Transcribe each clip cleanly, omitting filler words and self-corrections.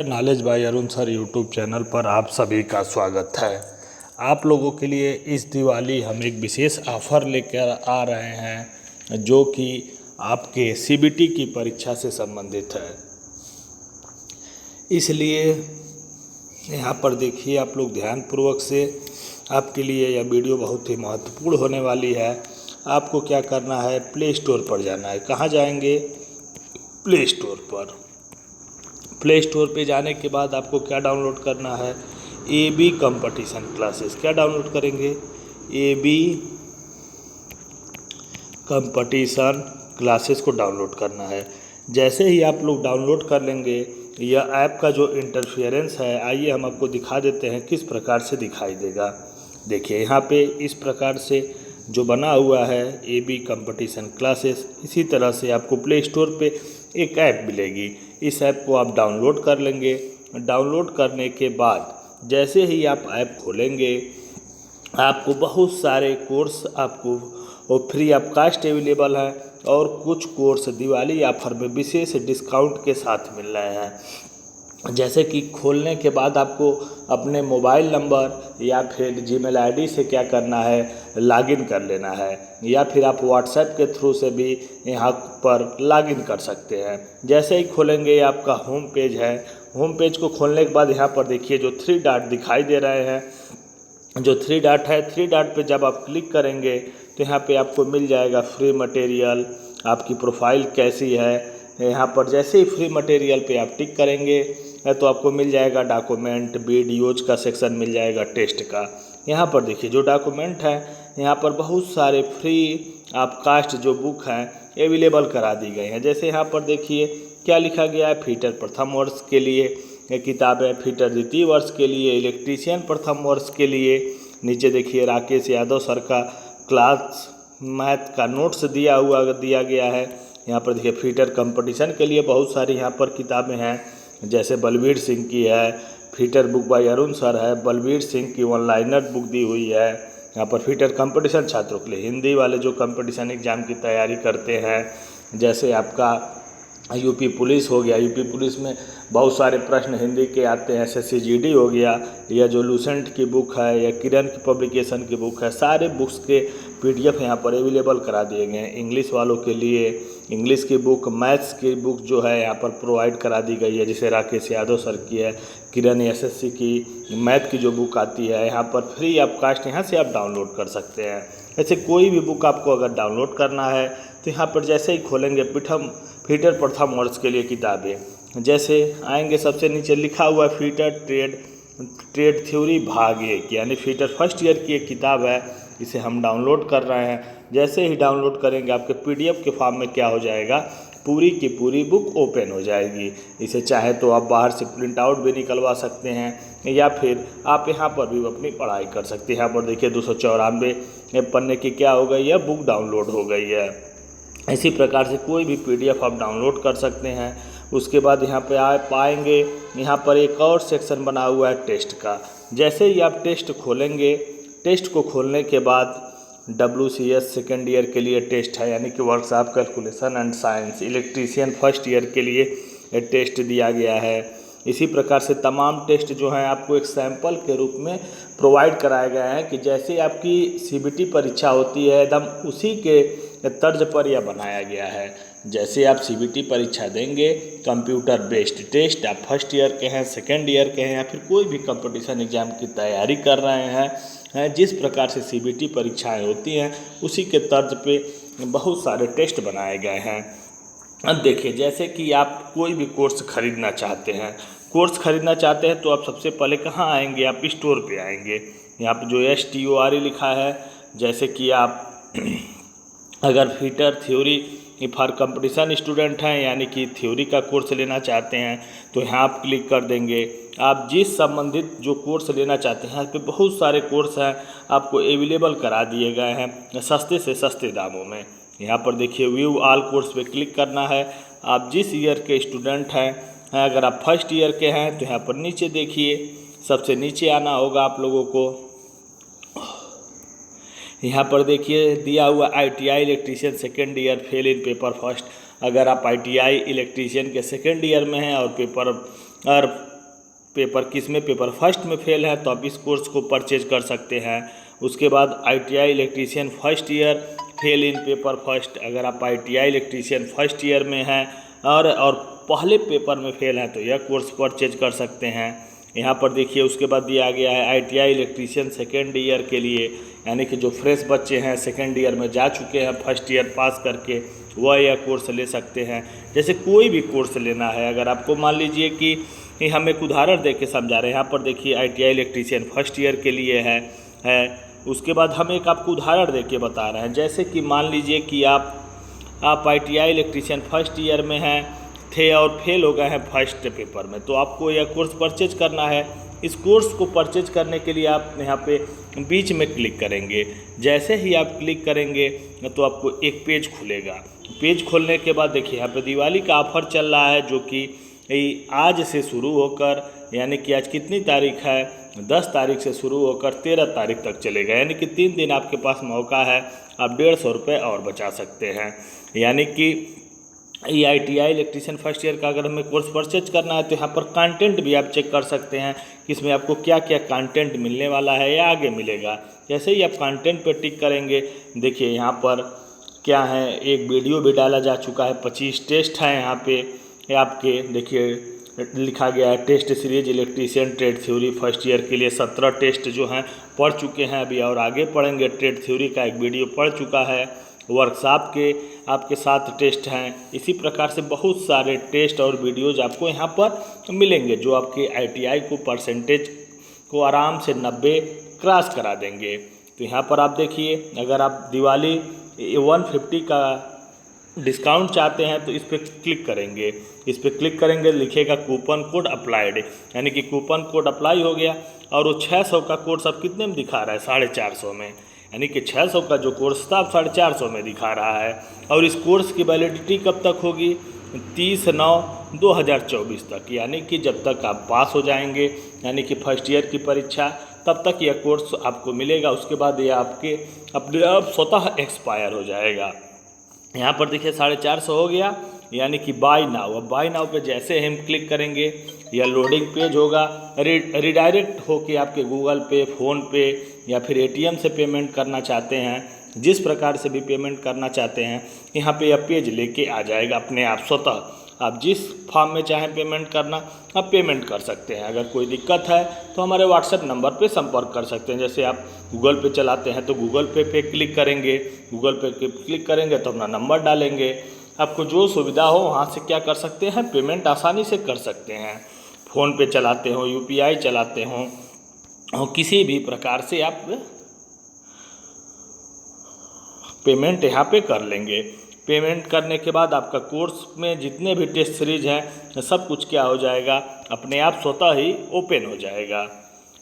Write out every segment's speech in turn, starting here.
Knowledge by Arun sir YouTube channel पर आप सभी का स्वागत है। आप लोगों के लिए इस दिवाली हम एक विशेष ऑफ़र लेकर आ रहे हैं जो कि आपके सीबीटी की परीक्षा से संबंधित है। इसलिए यहाँ पर देखिए, आप लोग ध्यानपूर्वक से, आपके लिए यह वीडियो बहुत ही महत्वपूर्ण होने वाली है। आपको क्या करना है, प्ले स्टोर पर जाना है। कहाँ जाएंगे? प्ले स्टोर पर। प्ले स्टोर पे जाने के बाद आपको क्या डाउनलोड करना है? AB competition classes. क्या डाउनलोड करेंगे? AB कंपटीशन क्लासेस को डाउनलोड करना है। जैसे ही आप लोग डाउनलोड कर लेंगे, यह ऐप का जो इंटरफेरेंस है, आइए हम आपको दिखा देते हैं किस प्रकार से दिखाई देगा। देखिए, यहाँ पे इस प्रकार से जो बना हुआ है AB कंपटीशन क्लासेस, इसी तरह से आपको प्ले स्टोर पे एक ऐप मिलेगी। इस ऐप को आप डाउनलोड कर लेंगे। डाउनलोड करने के बाद जैसे ही आप ऐप खोलेंगे, आपको बहुत सारे कोर्स आपको और फ्री ऑफ कास्ट अवेलेबल है, और कुछ कोर्स दिवाली ऑफर में विशेष डिस्काउंट के साथ मिल रहे हैं। जैसे कि खोलने के बाद आपको अपने मोबाइल नंबर या फिर जीमेल आईडी से क्या करना है, लॉगिन कर लेना है, या फिर आप व्हाट्सएप के थ्रू से भी यहाँ पर लॉगिन कर सकते हैं। जैसे ही खोलेंगे, आपका होम पेज है। होम पेज को खोलने के बाद यहाँ पर देखिए जो 3 डॉट दिखाई दे रहे हैं, जो 3 डॉट है, 3 डॉट पे जब आप क्लिक करेंगे तो यहाँ पे आपको मिल जाएगा फ्री मटेरियल, आपकी प्रोफाइल कैसी है। यहाँ पर जैसे ही फ्री मटेरियल पे आप टिक करेंगे तो आपको मिल जाएगा डॉक्यूमेंट, वीडियोज का सेक्शन मिल जाएगा टेस्ट का। यहाँ पर देखिए जो डॉक्यूमेंट है, यहाँ पर बहुत सारे फ्री आप कास्ट जो बुक हैं अवेलेबल करा दी गई हैं। जैसे यहाँ पर देखिए क्या लिखा गया है, फीटर प्रथम वर्ष के लिए किताबें, फीटर द्वितीय वर्ष के लिए, इलेक्ट्रीशियन प्रथम वर्ष के लिए। नीचे देखिए राकेश यादव सर का क्लास मैथ का नोट्स दिया गया है। यहाँ पर देखिए फीटर कंपटीशन के लिए बहुत सारी यहाँ पर किताबें हैं, जैसे बलबीर सिंह की है, fitter book by Arun sir है, बलबीर सिंह की वन लाइनर बुक दी हुई है। यहाँ पर फीटर कंपटीशन छात्रों के लिए, हिंदी वाले जो कंपटीशन एग्जाम की तैयारी करते हैं, जैसे आपका यूपी पुलिस हो गया, यूपी पुलिस में बहुत सारे प्रश्न हिंदी के आते हैं। SSC GD हो गया, या जो लूसेंट की बुक है, या किरण की पब्लिकेशन की बुक है, सारे बुक्स के PDF यहाँ पर अवेलेबल करा दिए गए हैं। इंग्लिश वालों के लिए इंग्लिश की बुक, मैथ्स की बुक जो है यहाँ पर प्रोवाइड करा दी गई है, जैसे राकेश यादव सर की है, किरण SSC की मैथ की जो बुक आती है, यहाँ पर फ्री ऑफ कास्ट यहाँ से आप डाउनलोड कर सकते हैं। ऐसे कोई भी बुक आपको अगर डाउनलोड करना है तो यहाँ पर जैसे ही खोलेंगे, फीटर प्रथम वर्ष के लिए किताबें, जैसे आएंगे सबसे नीचे लिखा हुआ है फीटर ट्रेड थ्योरी भाग 1, यानी फीटर फर्स्ट ईयर की एक किताब है, इसे हम डाउनलोड कर रहे हैं। जैसे ही डाउनलोड करेंगे, आपके PDF के फॉर्म में क्या हो जाएगा, पूरी की पूरी बुक ओपन हो जाएगी। इसे चाहे तो आप बाहर से प्रिंट आउट भी निकलवा सकते हैं, या फिर आप यहाँ पर भी अपनी पढ़ाई कर सकते हैं। यहाँ पर देखिए 294 पन्ने की क्या हो गई है, बुक डाउनलोड हो गई है। इसी प्रकार से कोई भी PDF आप डाउनलोड कर सकते हैं। उसके बाद यहाँ पे आप पाएंगे, यहाँ पर एक और सेक्शन बना हुआ है टेस्ट का। जैसे ही आप टेस्ट खोलेंगे, टेस्ट को खोलने के बाद WCS सेकेंड ईयर के लिए टेस्ट है, यानी कि workshop calculation and science. Electrician first year के लिए टेस्ट दिया गया है। इसी प्रकार से तमाम टेस्ट जो हैं आपको एक सैंपल के रूप में प्रोवाइड कराए गए हैं, कि जैसे आपकी CBT परीक्षा होती है, एकदम उसी के तर्ज पर यह बनाया गया है। जैसे आप CBT परीक्षा देंगे, कंप्यूटर बेस्ड टेस्ट, आप फर्स्ट ईयर के हैं, सेकेंड ईयर के हैं, या फिर कोई भी कंपटीशन एग्जाम की तैयारी कर रहे हैं, जिस प्रकार से CBT परीक्षाएं होती हैं, उसी के तर्ज पे बहुत सारे टेस्ट बनाए गए हैं। अब देखिए, जैसे कि आप कोई भी कोर्स खरीदना चाहते हैं, तो आप सबसे पहले कहाँ आएंगे, आप स्टोर पे आएंगे। यहाँ पर जो STORE लिखा है, जैसे कि आप अगर fitter theory for competition student हैं, यानी कि थ्योरी का कोर्स लेना चाहते हैं, तो यहाँ आप क्लिक कर देंगे। आप जिस संबंधित जो कोर्स लेना चाहते हैं, यहाँ पे बहुत सारे कोर्स हैं आपको अवेलेबल करा दिए गए हैं सस्ते से सस्ते दामों में। यहाँ पर देखिए व्यू ऑल कोर्स पे क्लिक करना है। आप जिस ईयर के स्टूडेंट हैं, अगर आप फर्स्ट ईयर के हैं तो यहाँ पर नीचे देखिए, सबसे नीचे आना होगा आप लोगों को। यहाँ पर देखिए दिया हुआ ITI electrician second year fail इन पेपर फर्स्ट। अगर आप ITI इलेक्ट्रीशियन के सेकेंड ईयर में हैं और पेपर और पेपर किस में पेपर फर्स्ट में फेल है तो आप इस कोर्स को परचेज कर सकते हैं। उसके बाद ITI electrician first year fail इन पेपर फर्स्ट, अगर आप ITI इलेक्ट्रीशियन फर्स्ट ईयर में हैं और पहले पेपर में फेल हैं तो यह कोर्स परचेज कर सकते हैं। यहाँ पर देखिए उसके बाद दिया गया है ITI इलेक्ट्रीशियन सेकेंड ईयर के लिए, यानी कि जो फ्रेश बच्चे हैं सेकेंड ईयर में जा चुके हैं फर्स्ट ईयर पास करके, वह यह कोर्स ले सकते हैं। जैसे कोई भी कोर्स लेना है, अगर आपको मान लीजिए कि हम एक उदाहरण दे के समझा रहे हैं। यहाँ पर देखिए ITI इलेक्ट्रीशियन फर्स्ट ईयर के लिए है। उसके बाद हम एक आपको उदाहरण दे के बता रहे हैं। जैसे कि मान लीजिए कि आप ITI इलेक्ट्रीशियन फर्स्ट ईयर में हैं थे और फेल हो गए हैं फर्स्ट पेपर में, तो आपको यह कोर्स परचेज करना है। इस कोर्स को परचेज करने के लिए आप यहाँ पे बीच में क्लिक करेंगे। जैसे ही आप क्लिक करेंगे तो आपको एक पेज खुलेगा। पेज खोलने के बाद देखिए यहाँ पे दिवाली का ऑफर चल रहा है, जो कि आज से शुरू होकर, यानी कि आज कितनी तारीख है, 10 तारीख से शुरू होकर 13 तारीख तक चलेगा। यानी कि 3 दिन आपके पास मौका है, आप 150 रुपये और बचा सकते हैं। यानी कि ये ITI इलेक्ट्रीशियन फर्स्ट ईयर का अगर हमें कोर्स परचेज करना है तो यहाँ पर कंटेंट भी आप चेक कर सकते हैं कि इसमें आपको क्या क्या कंटेंट मिलने वाला है या आगे मिलेगा। जैसे ही आप कंटेंट पर टिक करेंगे, देखिए यहाँ पर क्या है, एक वीडियो भी डाला जा चुका है, 25 टेस्ट हैं यहाँ पे आपके। देखिए लिखा गया है test series electrician trade theory first year के लिए 17 टेस्ट जो हैं पढ़ चुके हैं अभी और आगे पढ़ेंगे। ट्रेड थ्योरी का एक वीडियो पढ़ चुका है। वर्कशॉप के आपके 7 टेस्ट हैं। इसी प्रकार से बहुत सारे टेस्ट और वीडियोज आपको यहाँ पर मिलेंगे, जो आपके ITI को परसेंटेज को आराम से 90 क्रॉस करा देंगे। तो यहाँ पर आप देखिए, अगर आप दिवाली 150 का डिस्काउंट चाहते हैं तो इस पर क्लिक करेंगे। इस पर क्लिक करेंगे, लिखेगा कूपन कोड अप्लाइड, यानी कि कूपन कोड अप्लाई हो गया और वो 600 का कोर्स अब कितने में दिखा रहा है, 450 में। यानी कि 600 का जो कोर्स था अब 450 में दिखा रहा है। और इस कोर्स की वैलिडिटी कब तक होगी, 30/9/2024 तक, यानी कि जब तक आप पास हो जाएंगे, यानी कि फर्स्ट ईयर की परीक्षा, तब तक यह कोर्स आपको मिलेगा। उसके बाद यह आपके अपने आप स्वतः एक्सपायर हो जाएगा। यहाँ पर देखिए 450 हो गया, यानी कि बाय नाउ। अब बाय नाउ पे जैसे हम क्लिक करेंगे, या लोडिंग पेज होगा, रिडायरेक्ट होके आपके गूगल पे, फ़ोन पे या फिर ATM से पेमेंट करना चाहते हैं, जिस प्रकार से भी पेमेंट करना चाहते हैं, यहाँ पे यह पेज लेके आ जाएगा अपने आप स्वतः। आप जिस फॉर्म में चाहें पेमेंट करना, आप पेमेंट कर सकते हैं। अगर कोई दिक्कत है तो हमारे WhatsApp नंबर पे संपर्क कर सकते हैं। जैसे आप गूगल पे चलाते हैं तो गूगल पे क्लिक करेंगे, गूगल पे क्लिक करेंगे तो अपना नंबर डालेंगे। आपको जो सुविधा हो वहाँ से क्या कर सकते हैं, पेमेंट आसानी से कर सकते हैं। फ़ोन पे चलाते हो, UPI चलाते हो, और किसी भी प्रकार से आप पेमेंट यहाँ पे कर लेंगे। पेमेंट करने के बाद आपका कोर्स में जितने भी टेस्ट सीरीज हैं सब कुछ क्या हो जाएगा, अपने आप स्वतः ही ओपन हो जाएगा।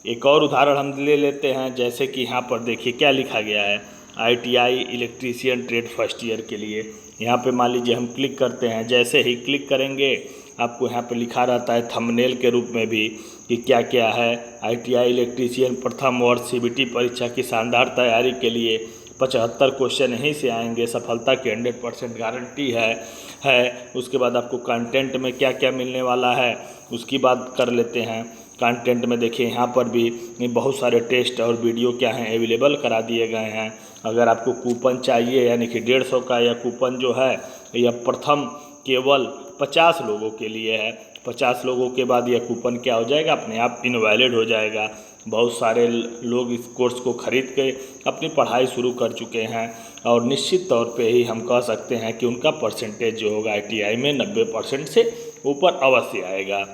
एक और उदाहरण हम ले लेते हैं। जैसे कि यहाँ पर देखिए क्या लिखा गया है, ITI electrician trade first year के लिए। यहाँ पे मान लीजिए हम क्लिक करते हैं। जैसे ही क्लिक करेंगे, आपको यहाँ पे लिखा रहता है थंबनेल के रूप में भी कि क्या क्या है। ITI इलेक्ट्रीशियन प्रथम वर्ष CBT परीक्षा की शानदार तैयारी के लिए 75 क्वेश्चन यहीं से आएंगे, सफलता की 100% गारंटी है। उसके बाद आपको कंटेंट में क्या क्या मिलने वाला है उसकी बात कर लेते हैं। कंटेंट में देखिए यहाँ पर भी बहुत सारे टेस्ट और वीडियो क्या हैं अवेलेबल करा दिए गए हैं। अगर आपको कूपन चाहिए, यानी कि 150 का यह कूपन जो है यह प्रथम केवल 50 लोगों के लिए है। 50 लोगों के बाद यह कूपन क्या हो जाएगा, अपने आप इनवैलिड हो जाएगा। बहुत सारे लोग इस कोर्स को खरीद के अपनी पढ़ाई शुरू कर चुके हैं और निश्चित तौर पे ही हम कह सकते हैं कि उनका परसेंटेज जो होगा ITI में 90% से ऊपर अवश्य आएगा।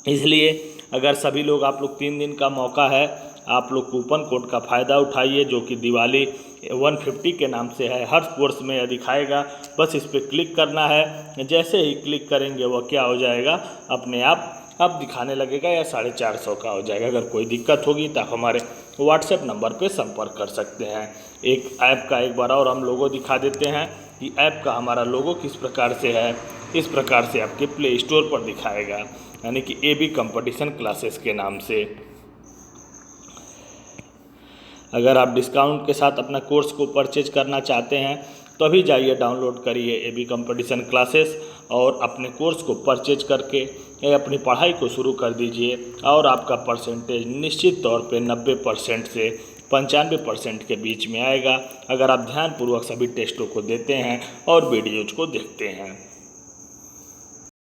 इसलिए अगर सभी लोग, आप लोग 3 दिन का मौका है, आप लोग कूपन कोड का फ़ायदा उठाइए, जो कि दिवाली 150 के नाम से है। हर कोर्स में यह दिखाएगा, बस इस पर क्लिक करना है। जैसे ही क्लिक करेंगे वह क्या हो जाएगा, अपने आप अब दिखाने लगेगा या 450 का हो जाएगा। अगर कोई दिक्कत होगी तो आप हमारे WhatsApp नंबर पे संपर्क कर सकते हैं। एक ऐप का एक बार और हम लोगो दिखा देते हैं कि ऐप का हमारा लोगो किस प्रकार से है। इस प्रकार से आपके प्ले स्टोर पर दिखाएगा, यानी कि AB कंपटीशन क्लासेस के नाम से। अगर आप डिस्काउंट के साथ अपना कोर्स को परचेज करना चाहते हैं तो अभी जाइए, डाउनलोड करिए AB कंपटीशन क्लासेस और अपने कोर्स को परचेज करके अपनी पढ़ाई को शुरू कर दीजिए और आपका परसेंटेज निश्चित तौर पे 90% से 95% के बीच में आएगा, अगर आप ध्यानपूर्वक सभी टेस्टों को देते हैं और वीडियोज को देखते हैं।